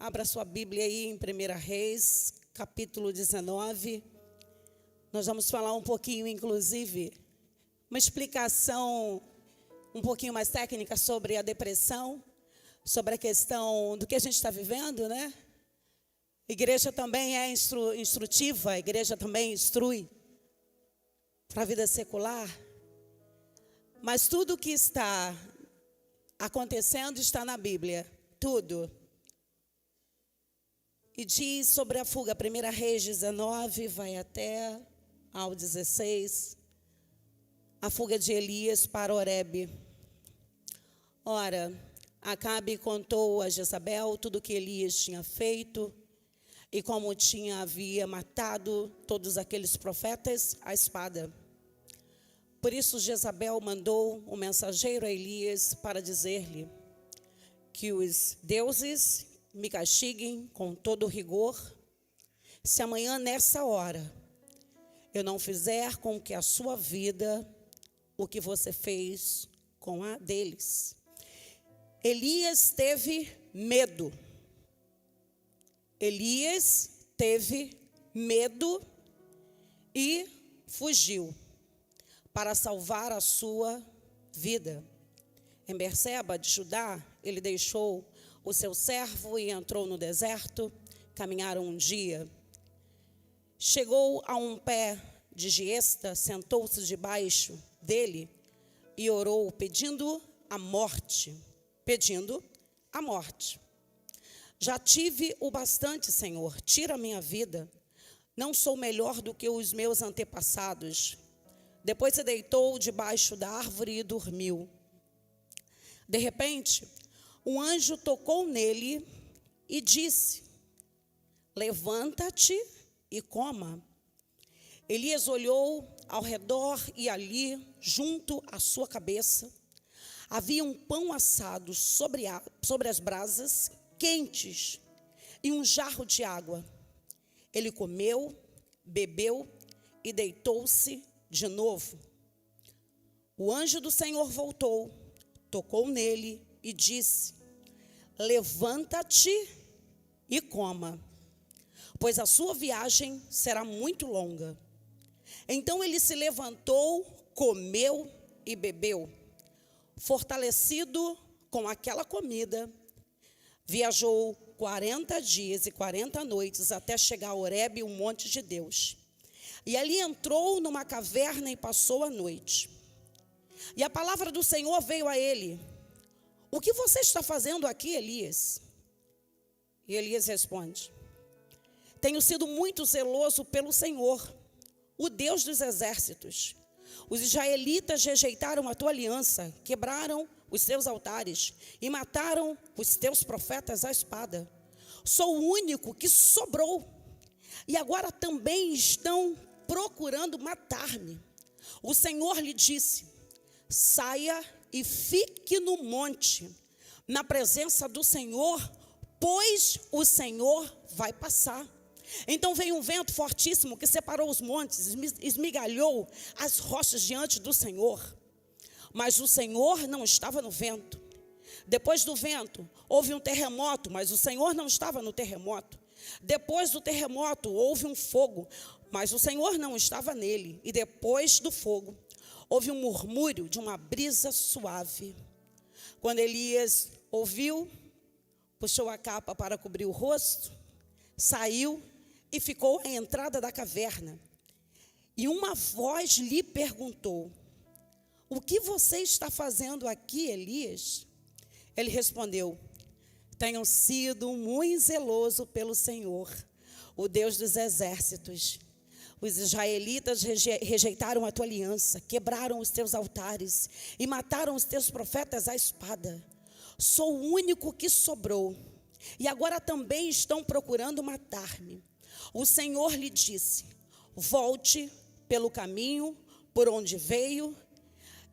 Abra sua Bíblia aí em 1 Reis, capítulo 19. Nós vamos falar um pouquinho, inclusive, uma explicação um pouquinho mais técnica sobre a depressão, sobre a questão do que a gente está vivendo, né? A igreja também é instrutiva, a igreja também instrui para a vida secular. Mas tudo que está acontecendo está na Bíblia, tudo. E diz sobre a fuga, 1 Reis 19, vai até ao 16, a fuga de Elias para Horebe. Ora, Acabe contou a Jezabel tudo o que Elias tinha feito e como havia matado todos aqueles profetas à espada. Por isso Jezabel mandou um mensageiro a Elias para dizer-lhe que os deuses me castiguem com todo rigor, se amanhã nessa hora eu não fizer com que a sua vida o que você fez com a deles. Elias teve medo. Elias teve medo e fugiu para salvar a sua vida. Em Berseba de Judá, ele deixou o seu servo e entrou no deserto. Caminharam um dia. Chegou a um pé de giesta, sentou-se debaixo dele e orou, pedindo a morte. Já tive o bastante, Senhor, tira a minha vida. Não sou melhor do que os meus antepassados. Depois se deitou debaixo da árvore e dormiu. De repente, um anjo tocou nele e disse: levanta-te e coma. Elias olhou ao redor e ali, junto à sua cabeça, havia um pão assado sobre as brasas quentes e um jarro de água. Ele comeu, bebeu e deitou-se de novo. O anjo do Senhor voltou, tocou nele e disse: levanta-te e coma, pois a sua viagem será muito longa. Então ele se levantou, comeu e bebeu. Fortalecido com aquela comida, viajou 40 dias e 40 noites até chegar a Horebe, o monte de Deus. E ali entrou numa caverna e passou a noite. E a palavra do Senhor veio a ele: o que você está fazendo aqui, Elias? E Elias responde: tenho sido muito zeloso pelo Senhor, o Deus dos exércitos. Os israelitas rejeitaram a tua aliança, quebraram os teus altares e mataram os teus profetas à espada. Sou o único que sobrou e agora também estão procurando matar-me. O Senhor lhe disse: saia e fique no monte, na presença do Senhor, pois o Senhor vai passar. Então veio um vento fortíssimo que separou os montes, esmigalhou as rochas diante do Senhor. Mas o Senhor não estava no vento. Depois do vento, houve um terremoto, mas o Senhor não estava no terremoto. Depois do terremoto, houve um fogo, mas o Senhor não estava nele. E depois do fogo, houve um murmúrio de uma brisa suave. Quando Elias ouviu, puxou a capa para cobrir o rosto, saiu e ficou à entrada da caverna. E uma voz lhe perguntou: o que você está fazendo aqui, Elias? Ele respondeu: tenho sido muito zeloso pelo Senhor, o Deus dos exércitos. Os israelitas rejeitaram a tua aliança, quebraram os teus altares e mataram os teus profetas à espada. Sou o único que sobrou e agora também estão procurando matar-me. O Senhor lhe disse: volte pelo caminho por onde veio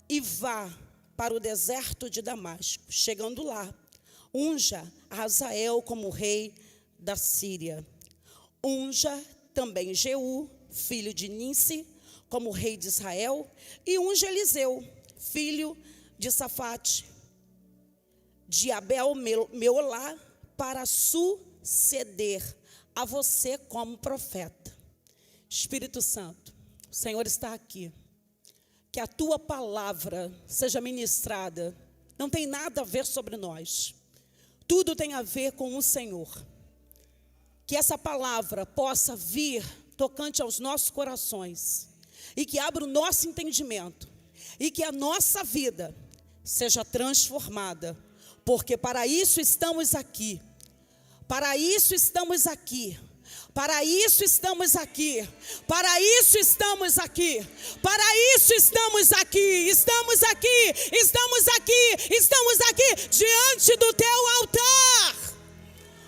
e vá para o deserto de Damasco. Chegando lá, unja Hazael como rei da Síria. Unja também Jeú, filho de Ninsi, como rei de Israel, e unja Eliseu, filho de Safate, de Abel Meolá, para suceder a você como profeta. Espírito Santo, o Senhor está aqui. Que a tua palavra seja ministrada. Não tem nada a ver sobre nós. Tudo tem a ver com o Senhor. Que essa palavra possa vir tocante aos nossos corações. E que abra o nosso entendimento. E que a nossa vida seja transformada. Porque para isso estamos aqui. Para isso estamos aqui. Para isso estamos aqui. Para isso estamos aqui. Para isso estamos aqui. Estamos aqui. Estamos aqui. Estamos aqui diante do teu altar.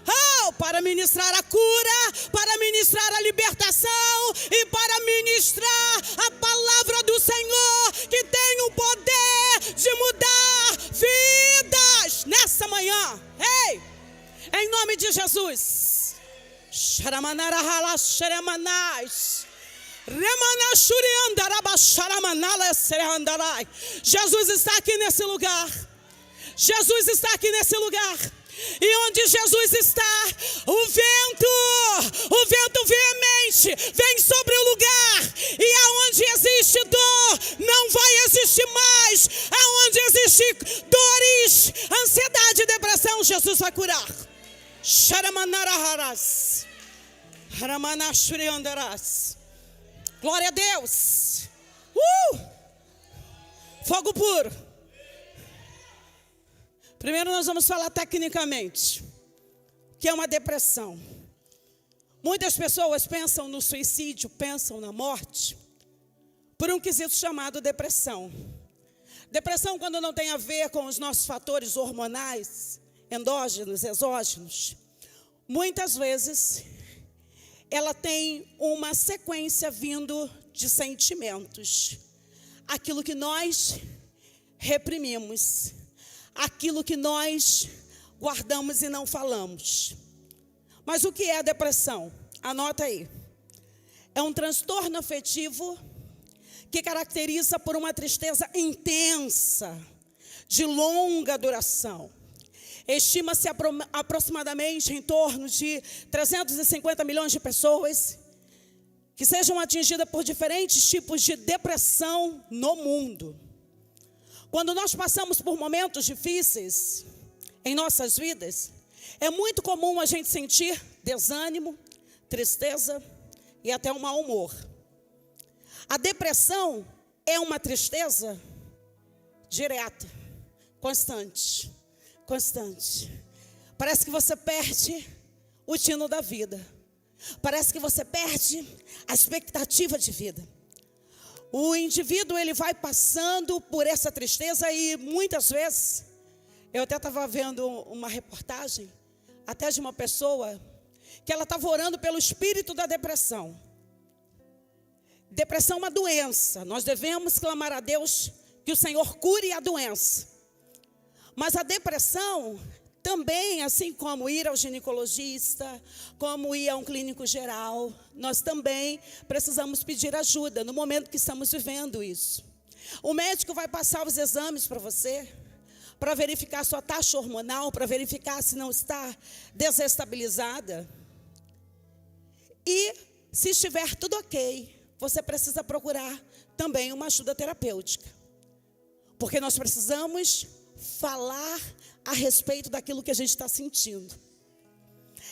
Oh, para ministrar a cura, para ministrar a libertação e para ministrar a palavra do Senhor que tem o poder de mudar vidas nessa manhã. Ei, em nome de Jesus. Jesus está aqui nesse lugar. Jesus está aqui nesse lugar. E onde Jesus está, o vento veemente vem sobre o lugar. E aonde existe dor, não vai existir mais. Aonde existe dores, ansiedade, depressão, Jesus vai curar. Glória a Deus. Fogo puro. Primeiro nós vamos falar tecnicamente, que é uma depressão. Muitas pessoas pensam no suicídio, pensam na morte, por um quesito chamado depressão. Depressão, quando não tem a ver com os nossos fatores hormonais, endógenos, exógenos, muitas vezes ela tem uma sequência vindo de sentimentos. Aquilo que nós reprimimos, aquilo que nós guardamos e não falamos. Mas o que é a depressão? Anota aí. É um transtorno afetivo que caracteriza por uma tristeza intensa, de longa duração. Estima-se aproximadamente em torno de 350 milhões de pessoas que sejam atingidas por diferentes tipos de depressão no mundo. Quando nós passamos por momentos difíceis em nossas vidas, é muito comum a gente sentir desânimo, tristeza e até um mau humor. A depressão é uma tristeza direta, constante. Parece que você perde o tino da vida. Parece que você perde a expectativa de vida. O indivíduo, ele vai passando por essa tristeza e muitas vezes, eu até estava vendo uma reportagem, até de uma pessoa, que ela estava orando pelo espírito da depressão. Depressão é uma doença, nós devemos clamar a Deus que o Senhor cure a doença. Mas a depressão também, assim como ir ao ginecologista, como ir a um clínico geral, nós também precisamos pedir ajuda no momento que estamos vivendo isso. O médico vai passar os exames para você, para verificar sua taxa hormonal, para verificar se não está desestabilizada. E se estiver tudo ok, você precisa procurar também uma ajuda terapêutica. Porque nós precisamos falar a respeito daquilo que a gente está sentindo.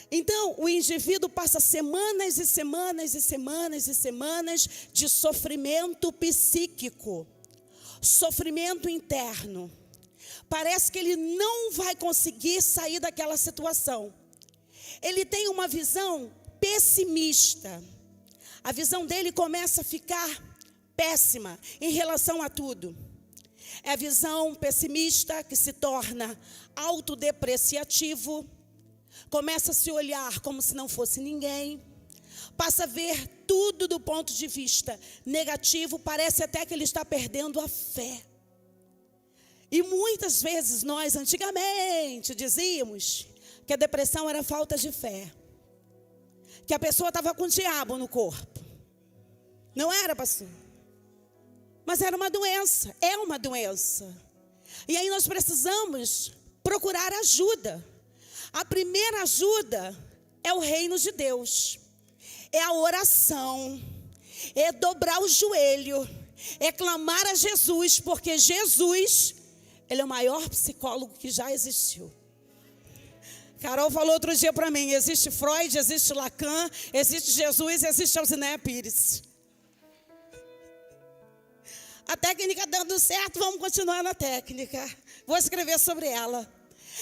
Então, o indivíduo passa semanas e semanas e semanas e semanas de sofrimento psíquico, sofrimento interno. Parece que ele não vai conseguir sair daquela situação. Ele tem uma visão pessimista. A visão dele começa a ficar péssima em relação a tudo. É a visão pessimista que se torna autodepreciativo, começa a se olhar como se não fosse ninguém, passa a ver tudo do ponto de vista negativo, parece até que ele está perdendo a fé. E muitas vezes nós antigamente dizíamos que a depressão era falta de fé, que a pessoa estava com o diabo no corpo. Não era, pastor? Mas era uma doença, é uma doença. E aí nós precisamos procurar ajuda. A primeira ajuda é o reino de Deus, é a oração, é dobrar o joelho, é clamar a Jesus, porque Jesus, Ele é o maior psicólogo que já existiu. Carol falou outro dia para mim, existe Freud, existe Lacan, existe Jesus, existe Alcinéia Pires. A técnica dando certo, vamos continuar na técnica. Vou escrever sobre ela.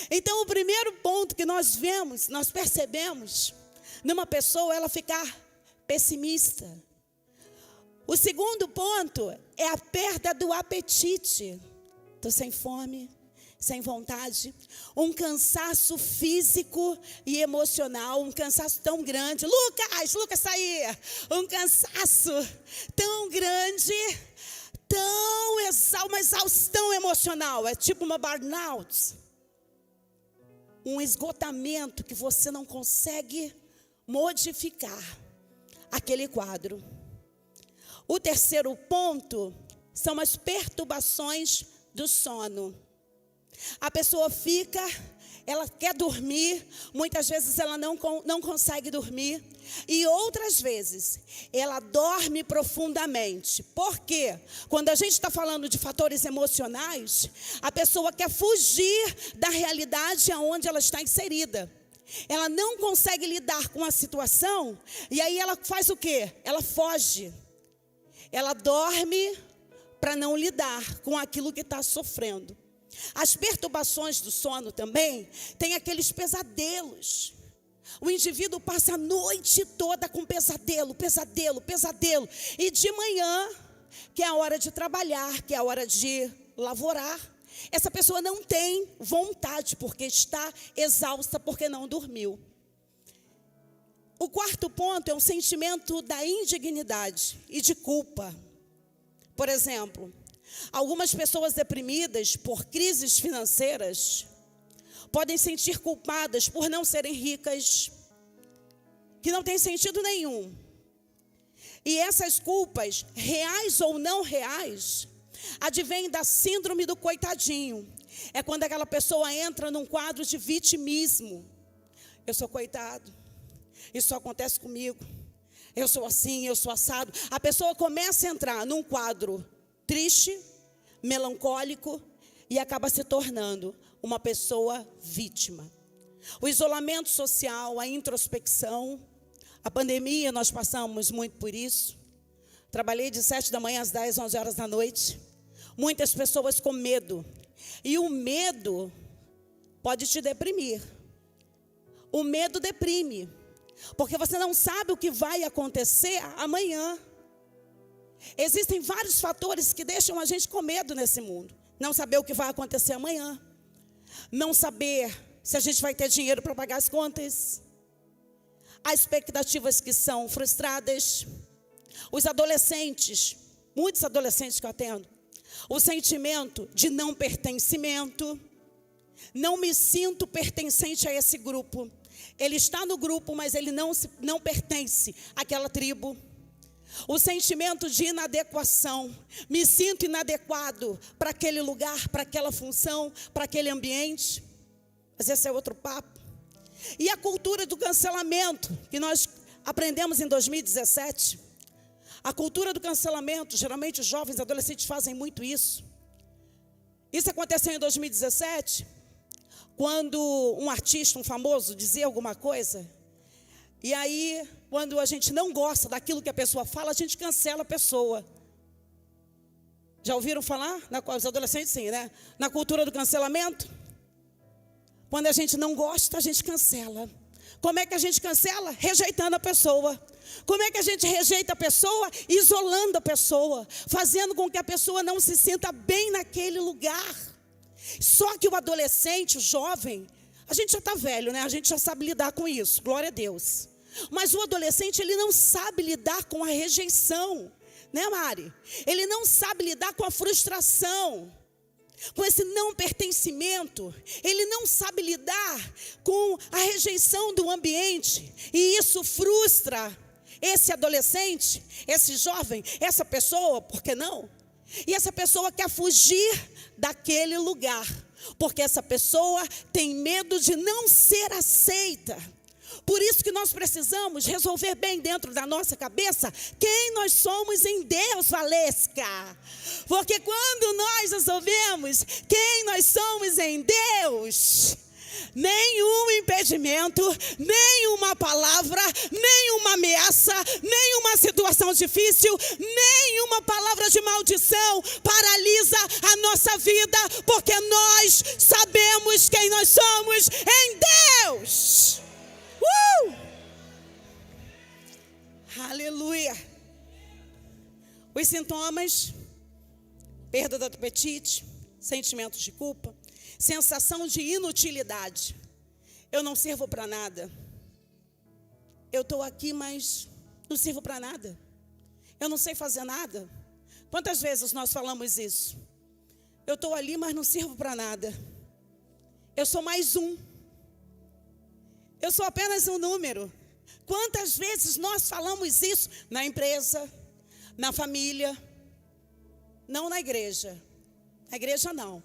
Então, o primeiro ponto que nós vemos, nós percebemos, numa pessoa, ela ficar pessimista. O segundo ponto é a perda do apetite. Estou sem fome, sem vontade. Um cansaço físico e emocional, um cansaço tão grande. Lucas, está aí. Um cansaço tão grande, uma exaustão emocional. É tipo uma burnout. Um esgotamento que você não consegue modificar aquele quadro. O terceiro ponto são as perturbações do sono. A pessoa ela quer dormir, muitas vezes ela não consegue dormir, e outras vezes ela dorme profundamente. Por quê? Quando a gente está falando de fatores emocionais, a pessoa quer fugir da realidade aonde ela está inserida. Ela não consegue lidar com a situação, e aí ela faz o quê? Ela foge. Ela dorme para não lidar com aquilo que está sofrendo. As perturbações do sono também tem aqueles pesadelos. O indivíduo passa a noite toda com pesadelo. E de manhã, que é a hora de trabalhar, que é a hora de lavourar, essa pessoa não tem vontade, porque está exausta, porque não dormiu. O quarto ponto é um sentimento da indignidade e de culpa. Por exemplo, algumas pessoas deprimidas por crises financeiras podem sentir culpadas por não serem ricas, que não tem sentido nenhum. E essas culpas, reais ou não reais, advêm da síndrome do coitadinho. É quando aquela pessoa entra num quadro de vitimismo. Eu sou coitado, isso só acontece comigo, eu sou assim, eu sou assado. A pessoa começa a entrar num quadro triste, melancólico, e acaba se tornando uma pessoa vítima. O isolamento social, a introspecção, a pandemia, nós passamos muito por isso. Trabalhei de 7 da manhã às 10, 11 horas da noite. Muitas pessoas com medo. E o medo pode te deprimir. O medo deprime, porque você não sabe o que vai acontecer amanhã. Existem vários fatores que deixam a gente com medo nesse mundo. Não saber o que vai acontecer amanhã. Não saber se a gente vai ter dinheiro para pagar as contas. As expectativas que são frustradas. Os adolescentes, muitos adolescentes que eu atendo, o sentimento de não pertencimento. Não me sinto pertencente a esse grupo. Ele está no grupo, mas ele não pertence àquela tribo. O sentimento de inadequação. Me sinto inadequado para aquele lugar, para aquela função, para aquele ambiente. Mas esse é outro papo. E a cultura do cancelamento, que nós aprendemos em 2017. A cultura do cancelamento, geralmente os jovens adolescentes fazem muito isso. Isso aconteceu em 2017, quando um artista, um famoso, dizia alguma coisa. E aí, quando a gente não gosta daquilo que a pessoa fala, a gente cancela a pessoa. Já ouviram falar? Os adolescentes sim, né? Na cultura do cancelamento. Quando a gente não gosta, a gente cancela. Como é que a gente cancela? Rejeitando a pessoa. Como é que a gente rejeita a pessoa? Isolando a pessoa. Fazendo com que a pessoa não se sinta bem naquele lugar. Só que o adolescente, o jovem, a gente já está velho, né? A gente já sabe lidar com isso, glória a Deus. Mas o adolescente, ele não sabe lidar com a rejeição, né, Mari? Ele não sabe lidar com a frustração, com esse não pertencimento. Ele não sabe lidar com a rejeição do ambiente. E isso frustra esse adolescente, esse jovem, essa pessoa, por que não? E essa pessoa quer fugir daquele lugar. porque essa pessoa tem medo de não ser aceita. Por isso que nós precisamos resolver bem dentro da nossa cabeça quem nós somos em Deus, Valesca. Porque quando nós resolvemos quem nós somos em Deus, nenhum impedimento, nenhuma palavra, nenhuma ameaça, nenhuma situação difícil, nenhuma palavra de maldição paralisa a nossa vida, porque nós sabemos quem nós somos em Deus. Aleluia. Os sintomas: perda do apetite, sentimentos de culpa, sensação de inutilidade. Eu não sirvo para nada. Eu estou aqui, mas não sirvo para nada. Eu não sei fazer nada. Quantas vezes nós falamos isso? Eu estou ali, mas não sirvo para nada. Eu sou mais um. Eu sou apenas um número. Quantas vezes nós falamos isso na empresa, na família, não na igreja. Na igreja não.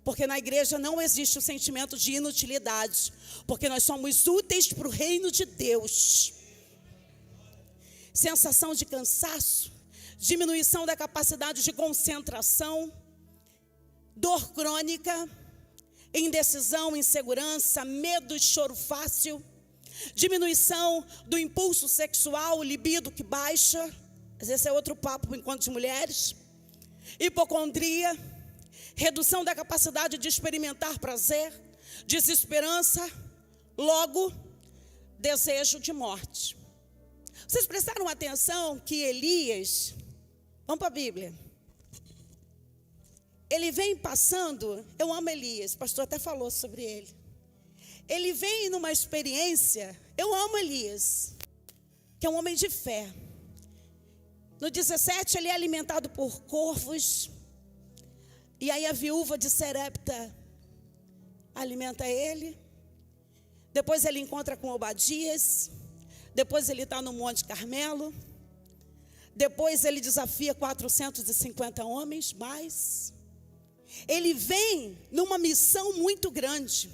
Porque na igreja não existe o sentimento de inutilidade. Porque nós somos úteis para o reino de Deus. Sensação de cansaço, diminuição da capacidade de concentração, dor crônica, indecisão, insegurança, medo e choro fácil, diminuição do impulso sexual, libido que baixa. Esse é outro papo por enquanto de mulheres. Hipocondria, redução da capacidade de experimentar prazer, desesperança, logo, desejo de morte. Vocês prestaram atenção que Elias, vamos para a Bíblia, ele vem passando, eu amo Elias, o pastor até falou sobre ele. Ele vem numa experiência, eu amo Elias, que é um homem de fé. No 17, ele é alimentado por corvos. E aí a viúva de Serepta alimenta ele. Depois ele encontra com Obadias. Depois ele está no Monte Carmelo. Depois ele desafia 450 homens mais. Ele vem numa missão muito grande.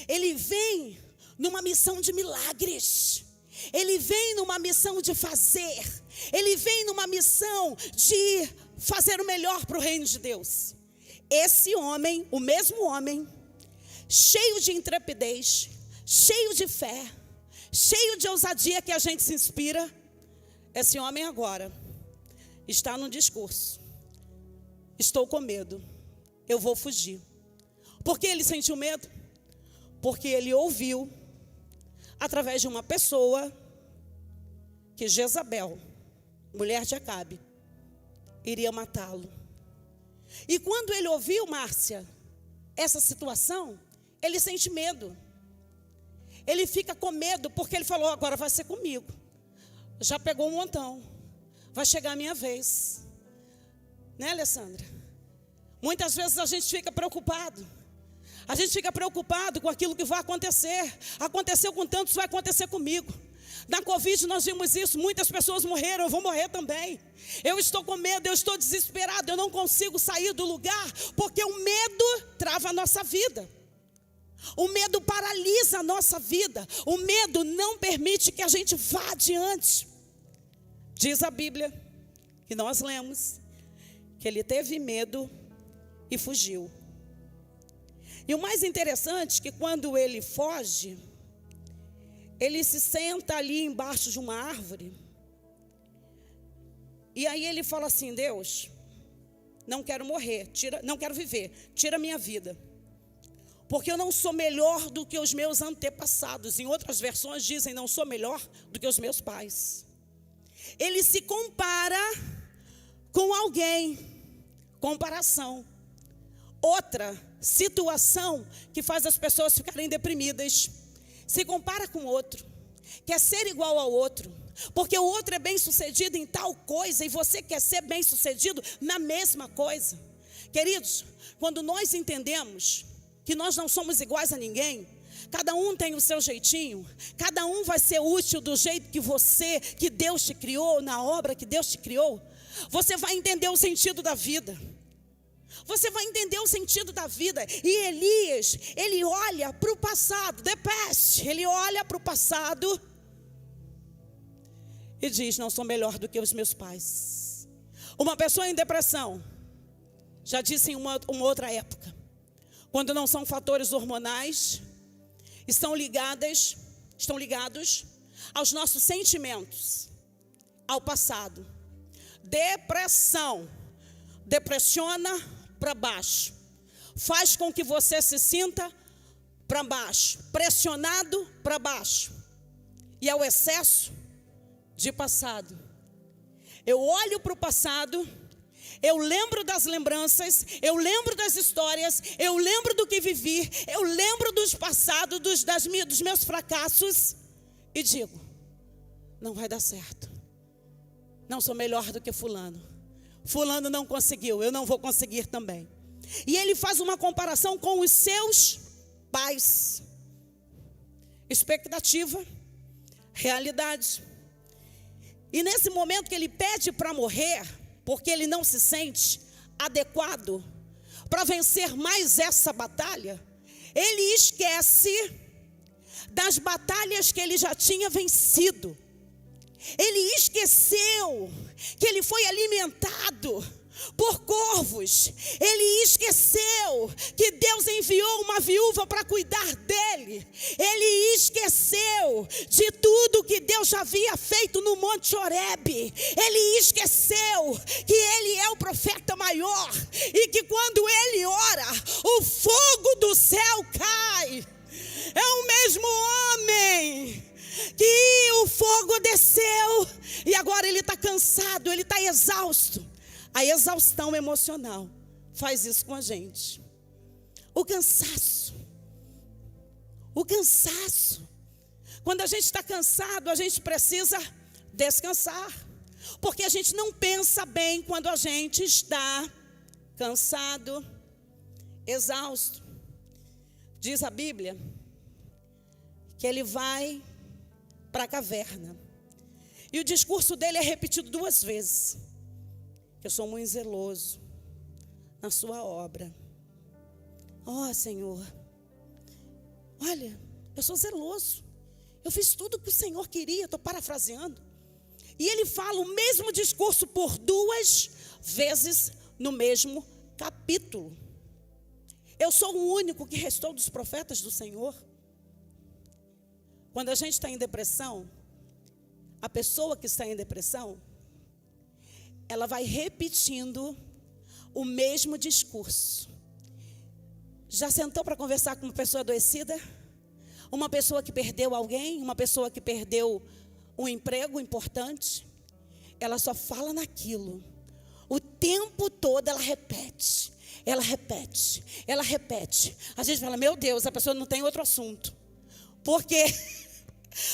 Ele vem numa missão de milagres. Ele vem numa missão de fazer. Ele vem numa missão de fazer o melhor para o reino de Deus. Esse homem, o mesmo homem, cheio de intrepidez, cheio de fé, cheio de ousadia que a gente se inspira, esse homem agora está no discurso: estou com medo, eu vou fugir. Por que ele sentiu medo? Porque ele ouviu, através de uma pessoa, que Jezabel, mulher de Acabe, iria matá-lo. E quando ele ouviu, Márcia, essa situação, ele sente medo. Ele fica com medo porque ele falou: agora vai ser comigo. Já pegou um montão. Vai chegar a minha vez. Né, Alessandra? Muitas vezes a gente fica preocupado. A gente fica preocupado com aquilo que vai acontecer. Aconteceu com tantos, vai acontecer comigo. Na Covid nós vimos isso, muitas pessoas morreram, eu vou morrer também. Eu estou com medo, eu estou desesperado, eu não consigo sair do lugar, porque o medo trava a nossa vida. O medo paralisa a nossa vida. O medo não permite que a gente vá adiante. Diz a Bíblia, que nós lemos, que ele teve medo e fugiu. E o mais interessante é que quando ele foge, ele se senta ali embaixo de uma árvore. E aí ele fala assim: Deus, não quero morrer, não quero viver, tira a minha vida. Porque eu não sou melhor do que os meus antepassados. Em outras versões dizem: não sou melhor do que os meus pais. Ele se compara com alguém. Comparação. Outra situação que faz as pessoas ficarem deprimidas. Se compara com o outro. Quer ser igual ao outro. Porque o outro é bem sucedido em tal coisa e você quer ser bem sucedido na mesma coisa. Queridos, quando nós entendemos que nós não somos iguais a ninguém, cada um tem o seu jeitinho, cada um vai ser útil do jeito que Deus te criou, na obra que Deus te criou, você vai entender o sentido da vida. Você vai entender o sentido da vida. E Elias, ele olha para o passado, the past. Ele olha para o passado e diz: não sou melhor do que os meus pais. Uma pessoa em depressão, já disse em uma outra época, quando não são fatores hormonais, estão ligados aos nossos sentimentos, ao passado. Depressão depressiona para baixo, faz com que você se sinta para baixo, pressionado para baixo, e é o excesso de passado. Eu olho para o passado, eu lembro das lembranças, eu lembro das histórias, eu lembro do que vivi, eu lembro dos passados, dos meus fracassos, e digo: não vai dar certo, não sou melhor do que fulano, fulano não conseguiu, eu não vou conseguir também. E ele faz uma comparação com os seus pais, expectativa, realidade. E nesse momento que ele pede para morrer, porque ele não se sente adequado para vencer mais essa batalha, ele esquece das batalhas que ele já tinha vencido. Ele esqueceu que ele foi alimentado por corvos. Ele esqueceu que Deus enviou uma viúva para cuidar dele. Ele esqueceu de tudo que Deus já havia feito no Monte Horebe. Ele esqueceu que ele é o profeta maior e que quando ele ora, o fogo do céu cai. É o mesmo homem que o fogo desceu e agora ele está cansado, ele está exausto. A exaustão emocional faz isso com a gente. O cansaço. Quando a gente está cansado, a gente precisa descansar. Porque a gente não pensa bem quando a gente está cansado, exausto. Diz a Bíblia que ele vai para a caverna. E o discurso dele é repetido 2 vezes. Eu sou muito zeloso na sua obra. Ó, Senhor, olha, eu sou zeloso. Eu fiz tudo o que o Senhor queria, estou parafraseando. E ele fala o mesmo discurso por 2 vezes no mesmo capítulo. Eu sou o único que restou dos profetas do Senhor. Quando a gente está em depressão, a pessoa que está em depressão, ela vai repetindo o mesmo discurso. Já sentou para conversar com uma pessoa adoecida? Uma pessoa que perdeu alguém? Uma pessoa que perdeu um emprego importante? Ela só fala naquilo. O tempo todo ela repete. A gente fala: meu Deus, a pessoa não tem outro assunto. Porque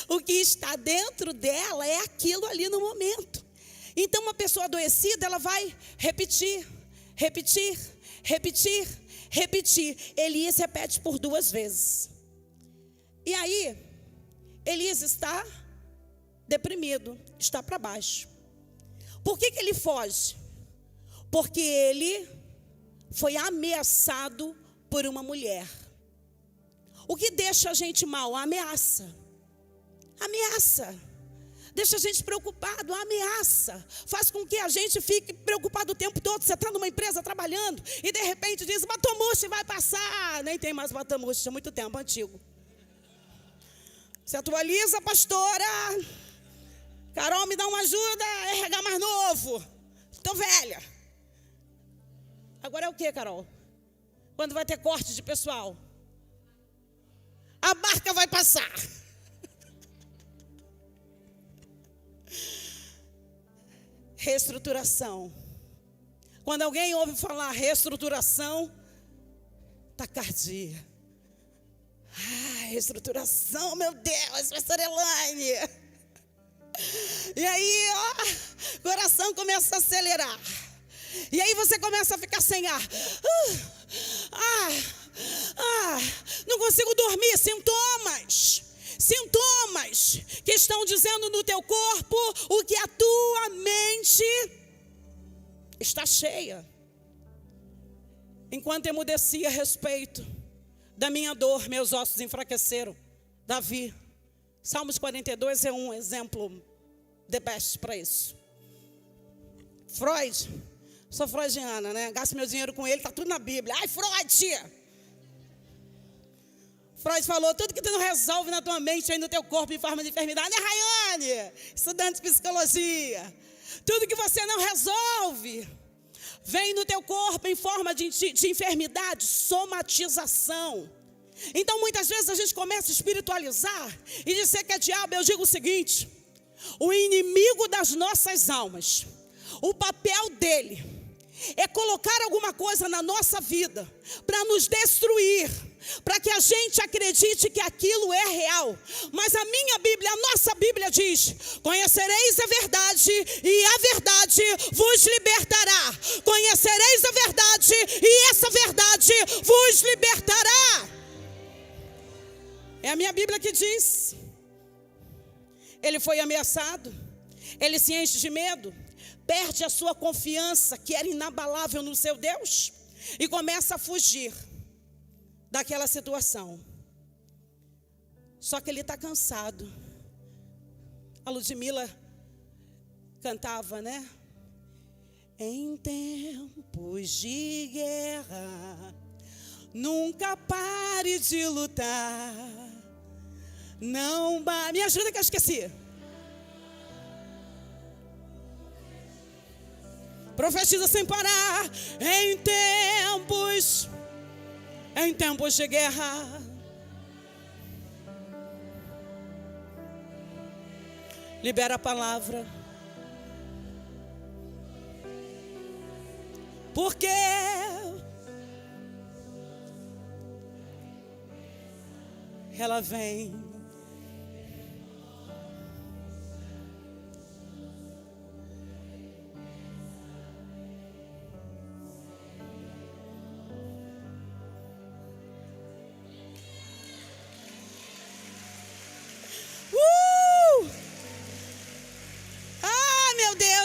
o que está dentro dela é aquilo ali no momento. Então uma pessoa adoecida, ela vai repetir. Elias repete por 2 vezes. E aí, Elias está deprimido, está para baixo. Por que ele foge? Porque ele foi ameaçado por uma mulher. O que deixa a gente mal? A ameaça. Deixa a gente preocupado, a ameaça faz com que a gente fique preocupado o tempo todo. Você está numa empresa trabalhando e de repente diz: Batomuxi vai passar. Nem tem mais Batomuxi, há muito tempo, antigo. Se atualiza, pastora. Carol, me dá uma ajuda, RH mais novo. Estou velha. Agora é o que, Carol? Quando vai ter corte de pessoal? A barca vai passar. Reestruturação. Quando alguém ouve falar reestruturação, taquicardia. Reestruturação, meu Deus, pastora Elaine. E aí, coração começa a acelerar. E aí você começa a ficar sem ar. Não consigo dormir, sintomas que estão dizendo no teu corpo o que a tua mente está cheia. Enquanto emudecia a respeito da minha dor, meus ossos enfraqueceram. Davi, Salmos 42 é um exemplo the best para isso. Freud, sou freudiana, né? Gasto meu dinheiro com ele, tá tudo na Bíblia. Ai, Freud! Freud falou, tudo que tu não resolve na tua mente, aí no teu corpo em forma de enfermidade, né, Rayane? Estudante de psicologia. Tudo que você não resolve, vem no teu corpo em forma de enfermidade, somatização. Então, muitas vezes a gente começa a espiritualizar e dizer que é diabo. Eu digo o seguinte, o inimigo das nossas almas, o papel dele é colocar alguma coisa na nossa vida para nos destruir, para que a gente acredite que aquilo é real. Mas a minha Bíblia, a nossa Bíblia diz, conhecereis a verdade e a verdade vos libertará. Conhecereis a verdade e essa verdade vos libertará. É a minha Bíblia que diz. Ele foi ameaçado, ele se enche de medo, perde a sua confiança, que era inabalável no seu Deus, e começa a fugir daquela situação. Só que ele está cansado. A Ludmila cantava, né? Em tempos de guerra, nunca pare de lutar. Não, me ajuda que eu esqueci. Profetiza sem parar. Em tempos de guerra. Libera a palavra. Porque ela vem.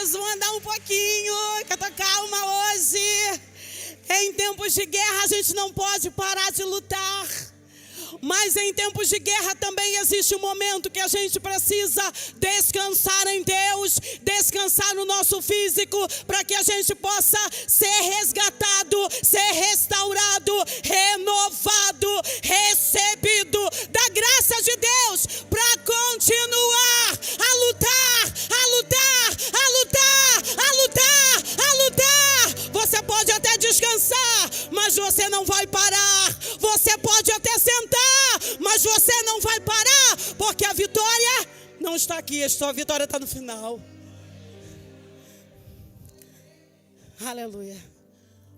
Vou andar um pouquinho, que eu tô calma hoje. Em tempos de guerra a gente não pode parar de lutar. Mas em tempos de guerra também existe um momento que a gente precisa descansar em Deus, descansar no nosso físico, para que a gente possa ser resgatado, ser restaurado, renovado, recebido da graça de Deus, para continuar a lutar, a lutar, a lutar, a lutar, a lutar. Você pode até descansar, mas você não vai parar. Você pode até sentar, mas você não vai parar, porque a vitória não está aqui, a vitória está no final. Aleluia.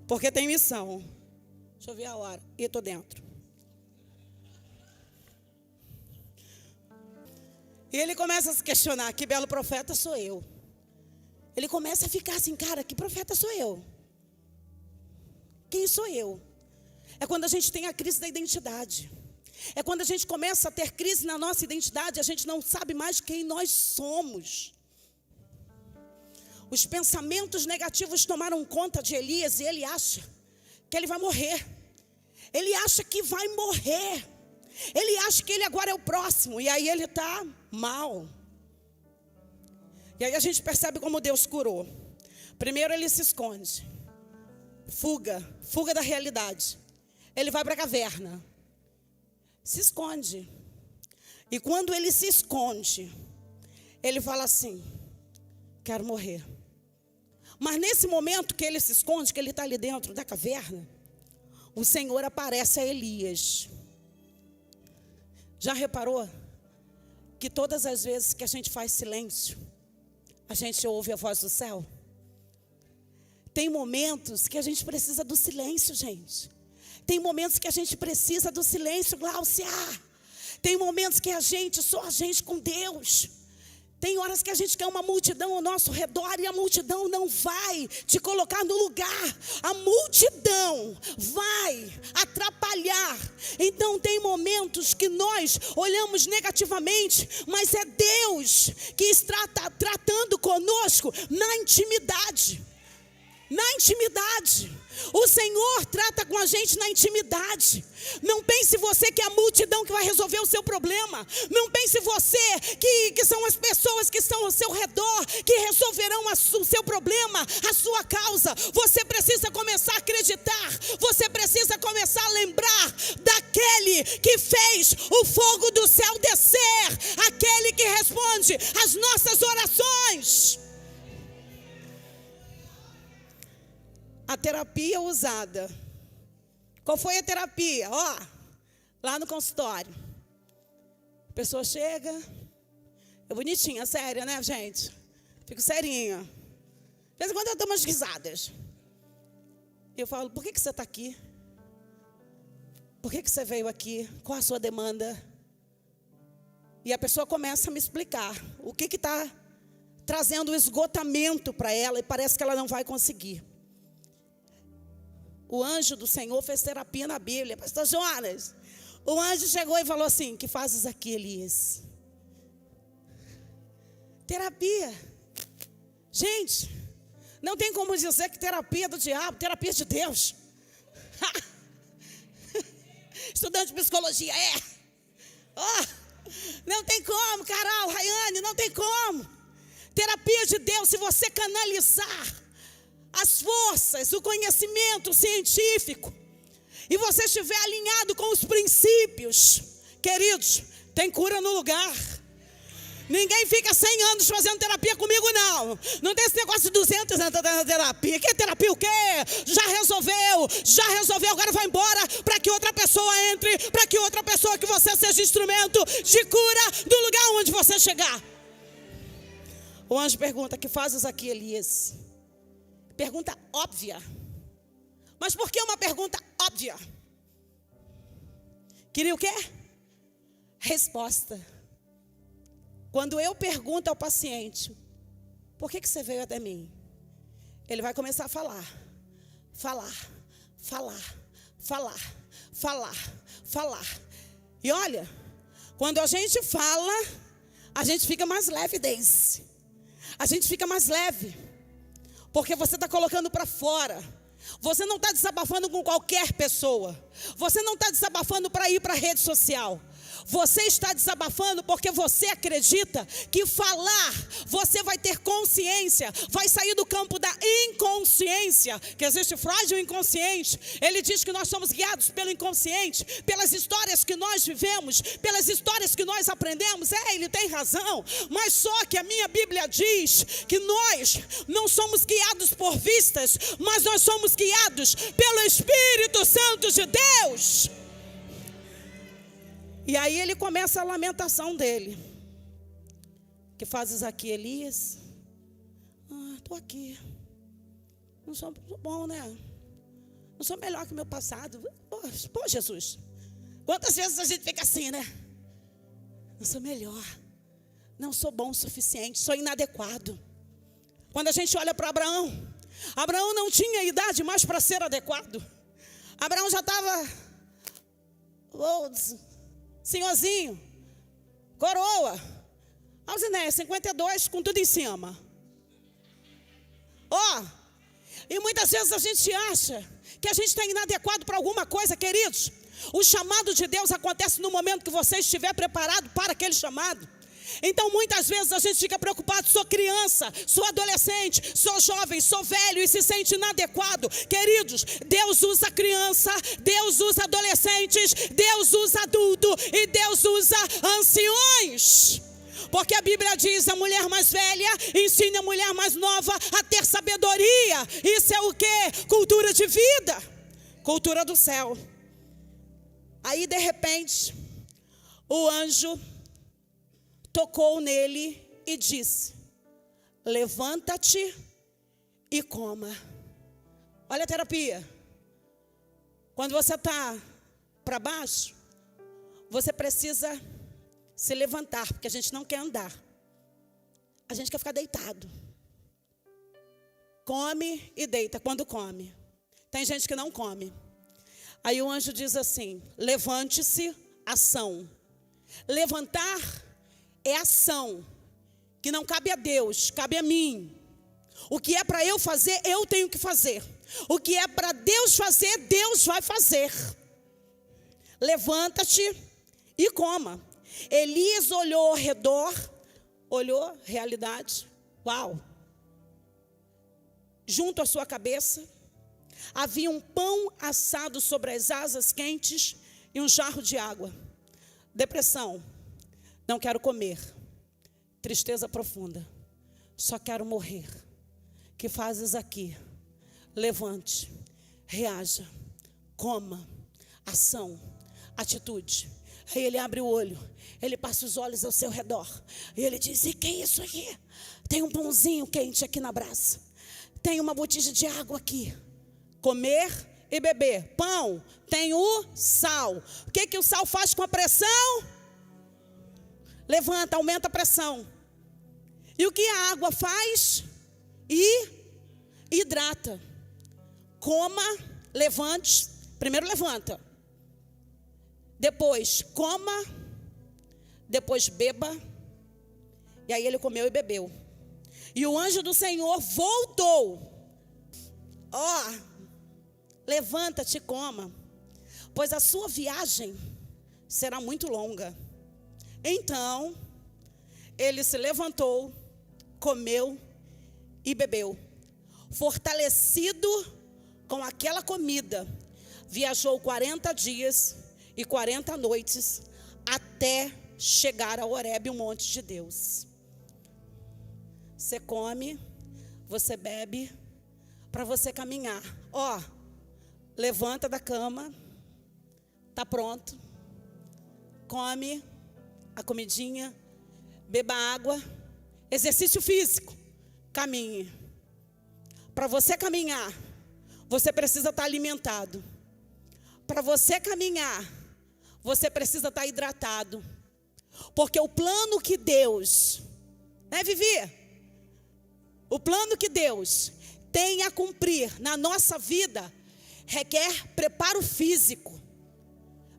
Porque tem missão. Deixa eu ver a hora. E estou dentro. E ele começa a se questionar, que belo profeta sou eu. Ele começa a ficar assim, cara, que profeta sou eu? Quem sou eu? É quando a gente tem a crise da identidade. É quando a gente começa a ter crise na nossa identidade, a gente não sabe mais quem nós somos. Os pensamentos negativos tomaram conta de Elias e ele acha que ele vai morrer. Ele acha que vai morrer. Ele acha que ele agora é o próximo. E aí ele está mal. E aí a gente percebe como Deus curou. Primeiro ele se esconde. Fuga da realidade. Ele vai para a caverna. Se esconde. E quando ele se esconde, ele fala assim, quero morrer. Mas nesse momento que ele se esconde, que ele está ali dentro da caverna, o Senhor aparece a Elias. Já reparou que todas as vezes que a gente faz silêncio, a gente ouve a voz do céu? Tem momentos que a gente precisa do silêncio, gente. Tem momentos que a gente precisa do silêncio, Glaucia. Tem momentos que só a gente com Deus. Tem horas que a gente quer uma multidão ao nosso redor e a multidão não vai te colocar no lugar. A multidão vai atrapalhar. Então tem momentos que nós olhamos negativamente, mas é Deus que está tratando conosco na intimidade. Na intimidade. O Senhor trata com a gente na intimidade. Não pense você que é a multidão que vai resolver o seu problema. Não pense você que são as pessoas que estão ao seu redor que resolverão o seu problema, a sua causa. Você precisa começar a acreditar. Você precisa começar a lembrar daquele que fez o fogo do céu descer, aquele que responde às nossas orações. A terapia usada. Qual foi a terapia? Lá no consultório. A pessoa chega. É bonitinha, séria, né, gente? Fico serinha. De vez em quando eu dou umas risadas. Eu falo, por que você está aqui? Por que você veio aqui? Qual a sua demanda? E a pessoa começa a me explicar o que está trazendo esgotamento para ela e parece que ela não vai conseguir. O anjo do Senhor fez terapia na Bíblia. Pastor Jonas, o anjo chegou e falou assim, que fazes aqui, Elias? Terapia. Gente, não tem como dizer que terapia é do diabo, terapia é de Deus. Estudante de psicologia, não tem como, Carol, Rayane, não tem como. Terapia de Deus, se você canalizar as forças, o conhecimento científico, e você estiver alinhado com os princípios, queridos, tem cura no lugar. Ninguém fica 100 anos fazendo terapia comigo, não. Não tem esse negócio de 200 anos na terapia. Que terapia o quê? Já resolveu, agora vai embora para que outra pessoa entre, para que outra pessoa, que você seja instrumento de cura do lugar onde você chegar. O anjo pergunta, que fazes aqui, Elias? Pergunta óbvia. Mas por que uma pergunta óbvia? Queria o quê? Resposta. Quando eu pergunto ao paciente, por que você veio até mim? Ele vai começar a falar. E olha, quando a gente fala, a gente fica mais leve, Deise. A gente fica mais leve. Porque você está colocando para fora. Você não está desabafando com qualquer pessoa. Você não está desabafando para ir para a rede social. Você está desabafando porque você acredita que falar, você vai ter consciência, vai sair do campo da inconsciência, que existe frágil inconsciente. Ele diz que nós somos guiados pelo inconsciente, pelas histórias que nós vivemos, pelas histórias que nós aprendemos. Ele tem razão, mas só que a minha Bíblia diz que nós não somos guiados por vistas, mas nós somos guiados pelo Espírito Santo de Deus. E aí ele começa a lamentação dele. Que fazes aqui, Elias? Estou aqui. Não sou bom, né? Não sou melhor que o meu passado. Pô, Jesus. Quantas vezes a gente fica assim, né? Não sou melhor. Não sou bom o suficiente. Sou inadequado. Quando a gente olha para Abraão, Abraão não tinha idade mais para ser adequado. Abraão já estava... senhorzinho, coroa, Alzinéia, 52, com tudo em cima. E muitas vezes a gente acha que a gente está inadequado para alguma coisa, queridos. O chamado de Deus acontece no momento que você estiver preparado para aquele chamado. Então muitas vezes a gente fica preocupado, sou criança, sou adolescente, sou jovem, sou velho e se sente inadequado. Queridos, Deus usa criança, Deus usa adolescentes, Deus usa adulto e Deus usa anciões. Porque a Bíblia diz, a mulher mais velha ensina a mulher mais nova a ter sabedoria. Isso é o quê? Cultura de vida, cultura do céu. Aí de repente, o anjo tocou nele e disse, levanta-te e coma. Olha a terapia. Quando você está para baixo, você precisa se levantar, porque a gente não quer andar. A gente quer ficar deitado. Come e deita quando come. Tem gente que não come. Aí o anjo diz assim, levante-se, ação. Levantar é ação, que não cabe a Deus, cabe a mim. O que é para eu fazer, eu tenho que fazer. O que é para Deus fazer, Deus vai fazer. Levanta-te e coma. Elias olhou ao redor, olhou, realidade, uau. Junto à sua cabeça, havia um pão assado sobre as asas quentes e um jarro de água. Depressão, não quero comer. Tristeza profunda, só quero morrer. Que fazes aqui? Levante, reaja, coma, ação, atitude. Aí ele abre o olho, ele passa os olhos ao seu redor e ele diz: e que é isso aqui? Tem um pãozinho quente aqui na brasa, tem uma botija de água aqui. Comer e beber. Pão, tem o sal. O que o sal faz com a pressão? Levanta, aumenta a pressão. E o que a água faz? Hidrata. Coma, levante. Primeiro levanta. Depois coma. Depois beba. E aí ele comeu e bebeu. E o anjo do Senhor voltou. Levanta-te e coma, pois a sua viagem será muito longa. Então, ele se levantou, comeu e bebeu. Fortalecido com aquela comida, viajou 40 dias e 40 noites até chegar a Horebe, o monte de Deus. Você come, você bebe, para você caminhar. Levanta da cama, tá pronto, come a comidinha, beba água, exercício físico, caminhe. Para você caminhar, você precisa estar alimentado. Para você caminhar, você precisa estar hidratado. Porque o plano que Deus, Vivi? O plano que Deus tem a cumprir na nossa vida requer preparo físico.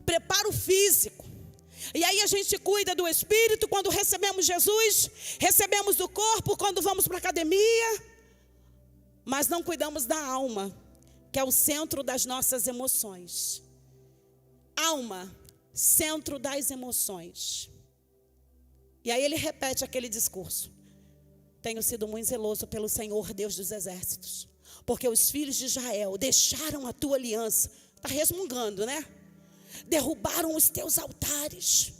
Preparo físico. E aí a gente cuida do espírito quando recebemos Jesus, recebemos do corpo quando vamos para a academia, mas não cuidamos da alma, que é o centro das nossas emoções. Alma, centro das emoções. E aí ele repete aquele discurso: tenho sido muito zeloso pelo Senhor, Deus dos exércitos, porque os filhos de Israel deixaram a tua aliança. Está resmungando, né? Derrubaram os teus altares,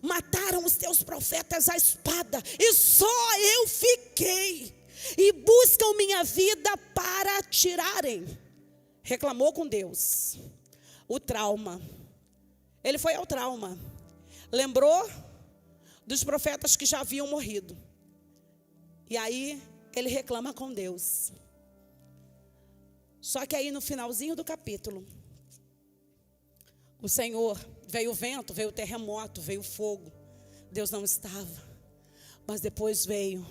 mataram os teus profetas à espada, e só eu fiquei, e buscam minha vida para tirarem. Reclamou com Deus. O trauma. Ele foi ao trauma. Lembrou dos profetas que já haviam morrido. E aí ele reclama com Deus. Só que aí no finalzinho do capítulo, o Senhor, veio o vento, veio o terremoto, veio o fogo. Deus não estava. Mas depois veio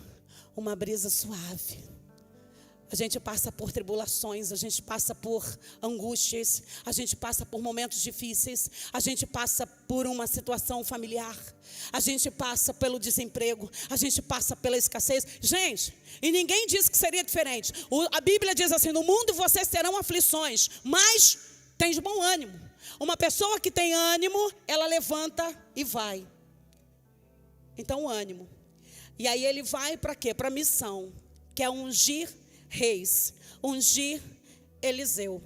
uma brisa suave. A gente passa por tribulações, a gente passa por angústias, a gente passa por momentos difíceis, a gente passa por uma situação familiar, a gente passa pelo desemprego, a gente passa pela escassez. Gente, e ninguém disse que seria diferente. A Bíblia diz assim: no mundo vocês terão aflições, mas tem de bom ânimo. Uma pessoa que tem ânimo, ela levanta e vai. Então, ânimo. E aí ele vai para quê? Para a missão, que é ungir reis, ungir Eliseu.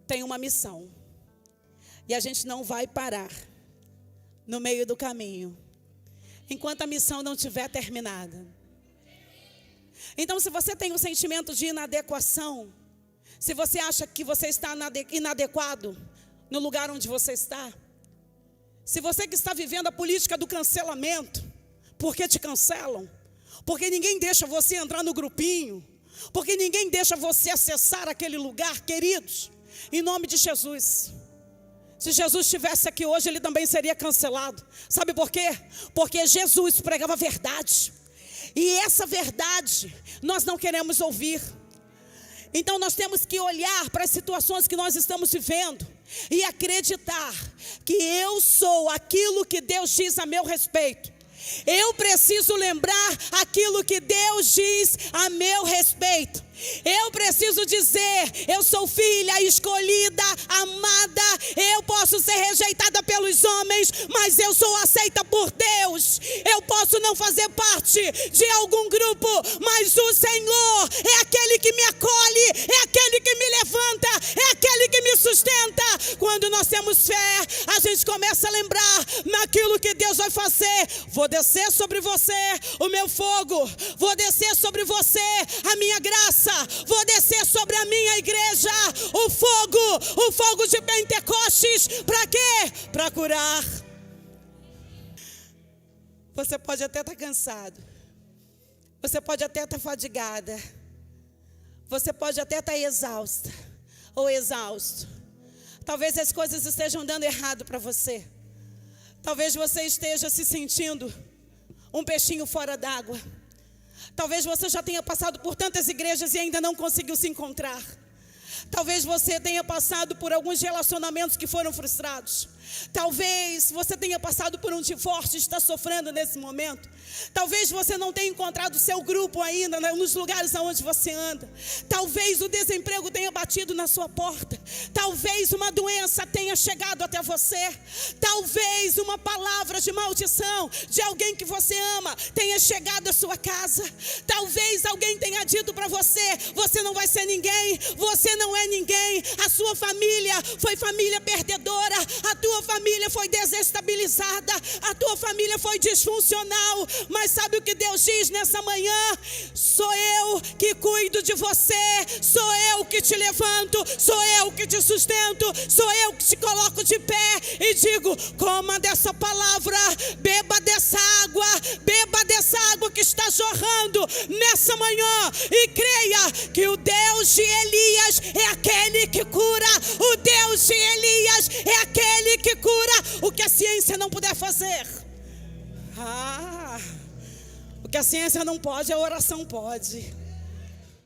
Tem uma missão. E a gente não vai parar no meio do caminho, enquanto a missão não estiver terminada. Então, se você tem um sentimento de inadequação, se você acha que você está inadequado no lugar onde você está, se você que está vivendo a política do cancelamento, porque te cancelam, porque ninguém deixa você entrar no grupinho, porque ninguém deixa você acessar aquele lugar, queridos, em nome de Jesus, se Jesus estivesse aqui hoje, ele também seria cancelado. Sabe por quê? Porque Jesus pregava a verdade, e essa verdade nós não queremos ouvir. Então nós temos que olhar para as situações que nós estamos vivendo e acreditar que eu sou aquilo que Deus diz a meu respeito. Eu preciso lembrar aquilo que Deus diz a meu respeito. Eu preciso dizer: eu sou filha escolhida, amada. Eu posso ser rejeitada pelos homens, mas eu sou aceita por Deus. Eu posso não fazer parte de algum grupo, mas o Senhor é aquele que me acolhe, é aquele que me levanta, é aquele que me sustenta. Quando nós temos fé, a gente começa a lembrar naquilo que Deus vai fazer. Vou descer sobre você o meu fogo, vou descer sobre você a minha graça, vou descer sobre a minha igreja o fogo de Pentecostes. Para quê? Para curar. Você pode até estar cansado, você pode até estar fadigada, você pode até estar exausta ou exausto. Talvez as coisas estejam dando errado para você. Talvez você esteja se sentindo um peixinho fora d'água. Talvez você já tenha passado por tantas igrejas e ainda não conseguiu se encontrar. Talvez você tenha passado por alguns relacionamentos que foram frustrados. Talvez você tenha passado por um divórcio e está sofrendo nesse momento. Talvez você não tenha encontrado o seu grupo ainda nos lugares onde você anda. Talvez o desemprego tenha batido na sua porta. Talvez uma doença tenha chegado até você. Talvez uma palavra de maldição de alguém que você ama tenha chegado à sua casa. Talvez alguém tenha dito para você: você não vai ser ninguém, você não é ninguém. A sua família foi família perdedora, a tua família foi desestabilizada, a tua família foi disfuncional. Mas sabe o que Deus diz nessa manhã? Sou eu que cuido de você, sou eu que te levanto, sou eu que te sustento, sou eu que te coloco de pé e digo: coma dessa palavra, beba dessa água que está jorrando nessa manhã, e creia que o Deus de Elias é aquele que cura. O Deus de Elias é aquele que cura o que a ciência não puder fazer. O que a ciência não pode, a oração pode.